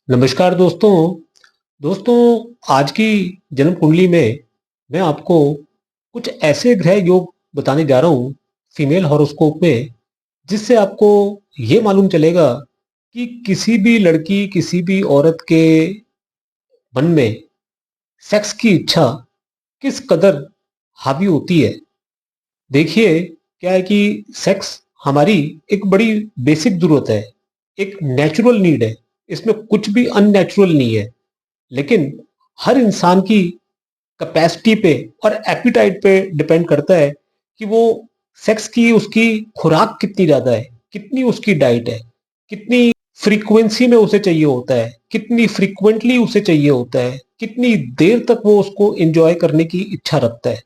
नमस्कार दोस्तों। दोस्तों, आज की जन्म कुंडली में मैं आपको कुछ ऐसे ग्रह योग बताने जा रहा हूँ फीमेल हॉरोस्कोप में, जिससे आपको ये मालूम चलेगा कि किसी भी लड़की, किसी भी औरत के मन में सेक्स की इच्छा किस कदर हावी होती है। देखिए, क्या है कि सेक्स हमारी एक बड़ी बेसिक ज़रूरत है, एक नेचुरल नीड है। इसमें कुछ भी अननेचुरल नहीं है। लेकिन हर इंसान की कैपेसिटी पे और एपिटाइट पे डिपेंड करता है कि वो सेक्स की उसकी खुराक कितनी ज़्यादा है, कितनी उसकी डाइट है, कितनी फ्रीक्वेंसी में उसे चाहिए होता है, कितनी फ्रीक्वेंटली उसे चाहिए होता है, कितनी देर तक वो उसको एंजॉय करने की इच्छा रखता है।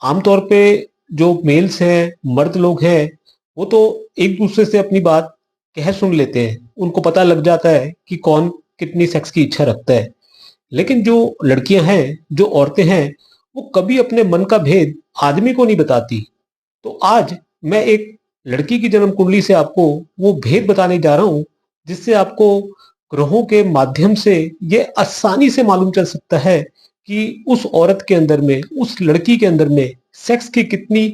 आमतौर पे जो मेल्स हैं, मर्द लोग हैं, वो तो एक दूसरे से अपनी बात कह सुन लेते हैं। उनको पता लग जाता है कि कौन कितनी सेक्स की इच्छा रखता है। लेकिन जो लड़कियां हैं, जो औरतें हैं, वो कभी अपने मन का भेद आदमी को नहीं बताती। तो आज मैं एक लड़की की जन्म कुंडली से आपको वो भेद बताने जा रहा हूं, जिससे आपको ग्रहों के माध्यम से ये आसानी से मालूम चल सकता है कि उस औरत के अंदर में, उस लड़की के अंदर में सेक्स की कितनी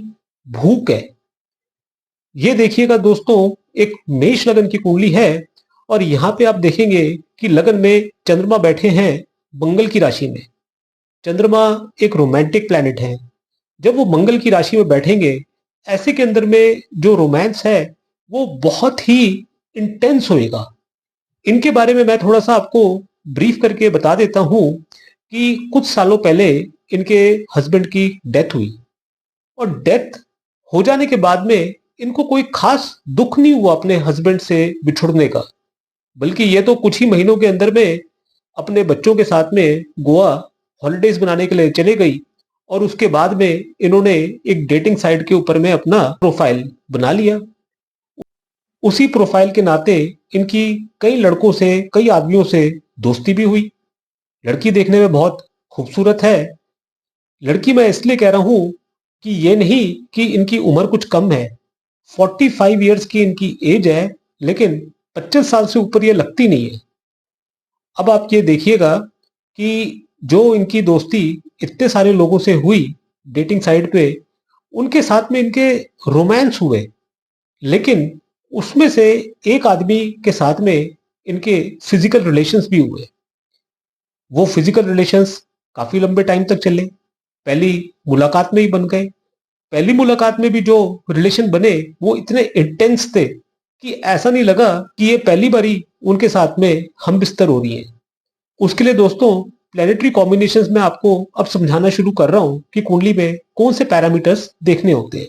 भूख है। ये देखिएगा दोस्तों, एक मेष लगन की कुंडली है और यहाँ पे आप देखेंगे कि लगन में चंद्रमा बैठे हैं मंगल की राशि में। चंद्रमा एक रोमांटिक प्लैनेट है। जब वो मंगल की राशि में बैठेंगे, ऐसे के अंदर में जो रोमांस है वो बहुत ही इंटेंस होएगा। इनके बारे में मैं थोड़ा सा आपको ब्रीफ करके बता देता हूँ कि कुछ सालों पहले इनके हस्बैंड की डेथ हुई और डेथ हो जाने के बाद में इनको कोई खास दुख नहीं हुआ अपने हस्बैंड से बिछुड़ने का। बल्कि ये तो कुछ ही महीनों के अंदर में अपने बच्चों के साथ में गोवा हॉलिडेज बनाने के लिए चले गई और उसके बाद में इन्होंने एक डेटिंग साइट के ऊपर में अपना प्रोफाइल बना लिया। उसी प्रोफाइल के नाते इनकी कई लड़कों से, कई आदमियों से दोस्ती भी हुई। लड़की देखने में बहुत खूबसूरत है। लड़की मैं इसलिए कह रहा हूं कि ये नहीं कि इनकी उम्र कुछ कम है। 45 ईयर्स की इनकी एज है, लेकिन 25 साल से ऊपर ये लगती नहीं है। अब आप ये देखिएगा कि जो इनकी दोस्ती इतने सारे लोगों से हुई डेटिंग साइट पे, उनके साथ में इनके रोमांस हुए। लेकिन उसमें से एक आदमी के साथ में इनके फिजिकल रिलेशंस भी हुए। वो फिजिकल रिलेशंस काफी लंबे टाइम तक चले, पहली मुलाकात में ही बन गए। पहली मुलाकात में भी जो रिलेशन बने वो इतने इंटेंस थे कि ऐसा नहीं लगा कि ये पहली बारी उनके साथ में हम बिस्तर हो रही है। उसके लिए दोस्तों, प्लेनेटरी कॉम्बिनेशंस में आपको अब समझाना शुरू कर रहा हूं कि कुंडली में कौन से पैरामीटर्स देखने होते हैं।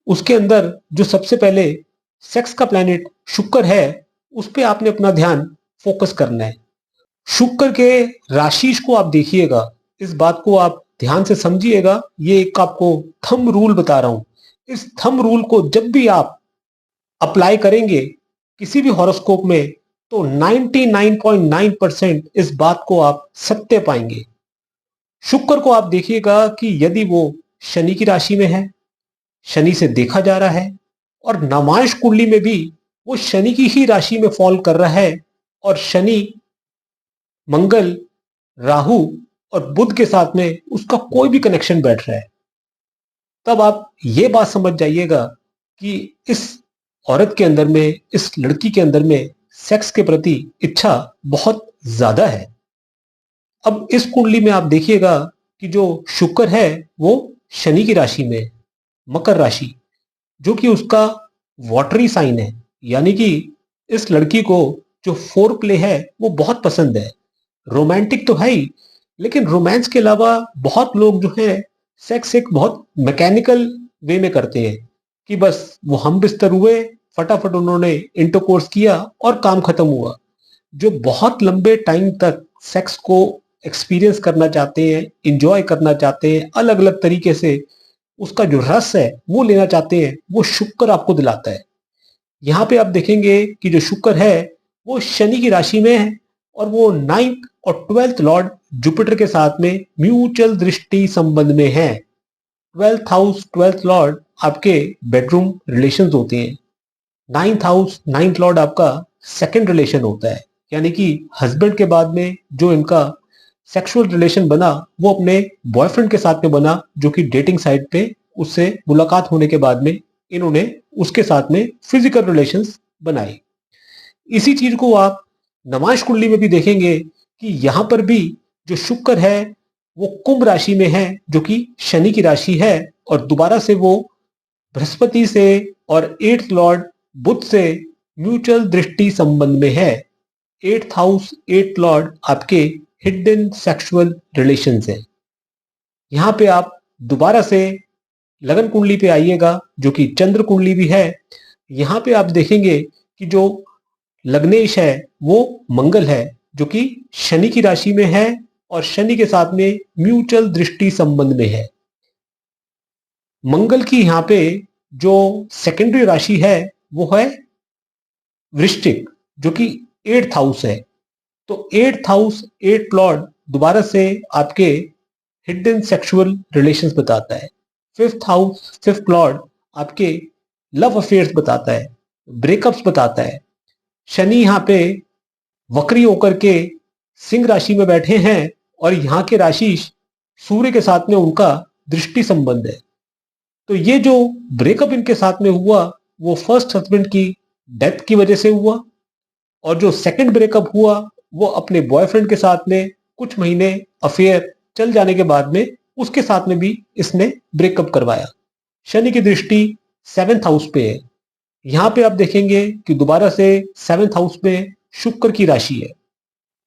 उसके अंदर जो सबसे पहले सेक्स का प्लैनेट शुक्र है, उस पे आपने अपना ध्यान फोकस करना है। शुक्र के राशिश को आप देखिएगा, इस बात को आप ध्यान से समझिएगा। ये एक आपको थंब रूल बता रहा हूं। इस थंब रूल को जब भी आप अप्लाई करेंगे किसी भी हॉरोस्कोप में, तो 99.9% इस बात को आप सत्य पाएंगे। शुक्र को आप देखिएगा कि यदि वो शनि की राशि में है, शनि से देखा जा रहा है, और नवांश कुंडली में भी वो शनि की ही राशि में फॉल कर रहा है, और शनि, मंगल, राहु और बुध के साथ में उसका कोई भी कनेक्शन बैठ रहा है, तब आप ये बात समझ जाइएगा कि इस औरत के अंदर में, इस लड़की के अंदर में सेक्स के प्रति इच्छा बहुत ज्यादा है। अब इस कुंडली में आप देखिएगा कि जो शुक्र है वो शनि की राशि में, मकर राशि, जो कि उसका वाटरी साइन है। यानी कि इस लड़की को जो फोर प्ले है वो बहुत पसंद है। रोमांटिक तो है ही, लेकिन रोमांस के अलावा बहुत लोग जो है सेक्स एक बहुत मैकेनिकल वे में करते हैं कि बस वो हम बिस्तर हुए, फटाफट उन्होंने इंटरकोर्स किया और काम खत्म हुआ। जो बहुत लंबे टाइम तक सेक्स को एक्सपीरियंस करना चाहते हैं, इंजॉय करना चाहते हैं, अलग अलग तरीके से उसका जो रस है वो लेना चाहते हैं, वो शुक्र आपको दिलाता है। यहाँ पे आप देखेंगे कि जो शुक्र है वो शनि की राशि में है, और वो 9th और 12th लॉर्ड जुपिटर के साथ में म्यूचुअल दृष्टि संबंध में है। 12th हाउस, 12th लॉर्ड आपके बेडरूम रिलेशंस होते हैं। 9th हाउस, 9th लॉर्ड आपका सेकंड रिलेशन होता है। यानी कि हस्बैंड के बाद में जो इनका सेक्सुअल रिलेशन बना वो अपने बॉयफ्रेंड के साथ में बना, जो कि डेटिंग साइट पे उससे मुलाकात होने के बाद में इन्होंने उसके साथ में फिजिकल रिलेशंस बनाए। इसी चीज को आप नमाज कुंडली में भी देखेंगे कि यहां पर भी जो शुक्र है वो कुंभ राशि में है, जो कि शनि की राशि है, और दोबारा से वो बृहस्पति से और एट्थ लॉर्ड बुध से म्यूचुअल दृष्टि संबंध में है। एट्थ हाउस, एट्थ लॉर्ड आपके हिडन सेक्सुअल रिलेशंस है। यहां पे आप दोबारा से लगन कुंडली पे आइएगा, जो कि चंद्र कुंडली भी है। यहां पे आप देखेंगे कि जो लग्नेश है वो मंगल है, जो कि शनि की राशि में है और शनि के साथ में म्यूचुअल दृष्टि संबंध में है। मंगल की यहाँ पे जो सेकेंडरी राशि है वो है वृश्चिक, जो कि एट्थ हाउस है। तो एट्थ हाउस, एट्थ लॉर्ड दोबारा से आपके हिडन सेक्सुअल रिलेशंस बताता है। फिफ्थ हाउस, फिफ्थ लॉर्ड आपके लव अफेयर्स बताता है, ब्रेकअप्स बताता है। शनि यहाँ पे वक्री होकर के सिंह राशि में बैठे हैं और यहाँ के राशि सूर्य के साथ में उनका दृष्टि संबंध है। तो ये जो ब्रेकअप इनके साथ में हुआ वो फर्स्ट हस्बैंड की डेथ की वजह से हुआ, और जो सेकंड ब्रेकअप हुआ वो अपने बॉयफ्रेंड के साथ में कुछ महीने अफेयर चल जाने के बाद में उसके साथ में भी इसने ब्रेकअप करवाया। शनि की दृष्टि सेवेंथ हाउस पे है। यहां पे आप देखेंगे कि दोबारा से सेवेंथ हाउस में शुक्र की राशि है।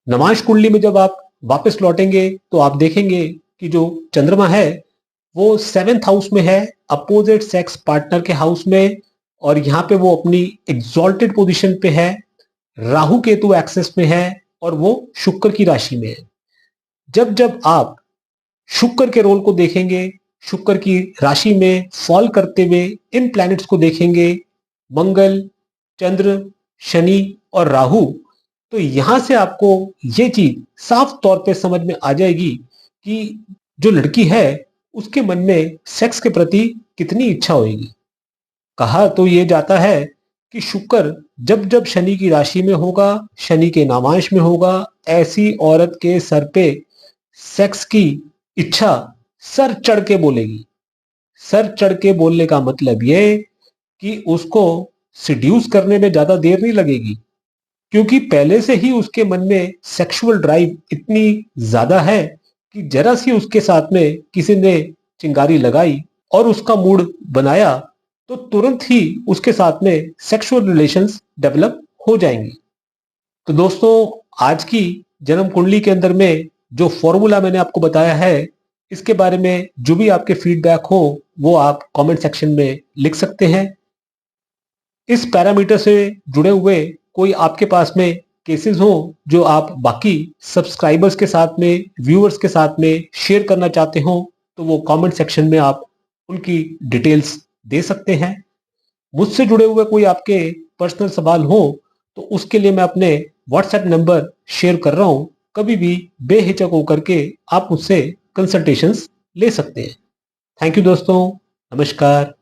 नमाज कुंडली में जब आप वापस लौटेंगे तो आप देखेंगे कि जो चंद्रमा है वो सेवेंथ हाउस में है, अपोजिट सेक्स पार्टनर के हाउस में, और यहाँ पे वो अपनी एग्जॉल्टेड पोजीशन पे है। राहु केतु एक्सेस में है और वो शुक्र की राशि में है। जब जब आप शुक्र के रोल को देखेंगे, शुक्र की राशि में फॉल करते हुए इन प्लैनेट्स को देखेंगे, मंगल, चंद्र, शनि और राहु, तो यहां से आपको ये चीज साफ तौर पे समझ में आ जाएगी कि जो लड़की है उसके मन में सेक्स के प्रति कितनी इच्छा होगी। कहा तो ये जाता है कि शुक्र जब जब शनि की राशि में होगा, शनि के नामांश में होगा, ऐसी औरत के सर पे सेक्स की इच्छा सर चढ़ के बोलेगी। सर चढ़ के बोलने का मतलब ये कि उसको सिड्यूस करने में ज्यादा देर नहीं लगेगी, क्योंकि पहले से ही उसके मन में सेक्सुअल ड्राइव इतनी ज्यादा है कि जरा सी उसके साथ में किसी ने चिंगारी लगाई और उसका मूड बनाया तो तुरंत ही उसके साथ में सेक्सुअल रिलेशंस डेवलप हो जाएंगे। तो दोस्तों, आज की जन्म कुंडली के अंदर में जो फॉर्मूला मैंने आपको बताया है, इसके बारे में जो भी आपके फीडबैक हो वो आप कमेंट सेक्शन में लिख सकते हैं। इस पैरामीटर से जुड़े हुए कोई आपके पास में केसेस हो जो आप बाकी सब्सक्राइबर्स के साथ में, व्यूअर्स के साथ में शेयर करना चाहते हो, तो वो कमेंट सेक्शन में आप उनकी डिटेल्स दे सकते हैं। मुझसे जुड़े हुए कोई आपके पर्सनल सवाल हो तो उसके लिए मैं अपने व्हाट्सएप नंबर शेयर कर रहा हूं। कभी भी बेहिचक होकर के आप मुझसे कंसल्टेशंस ले सकते हैं। थैंक यू दोस्तों, नमस्कार।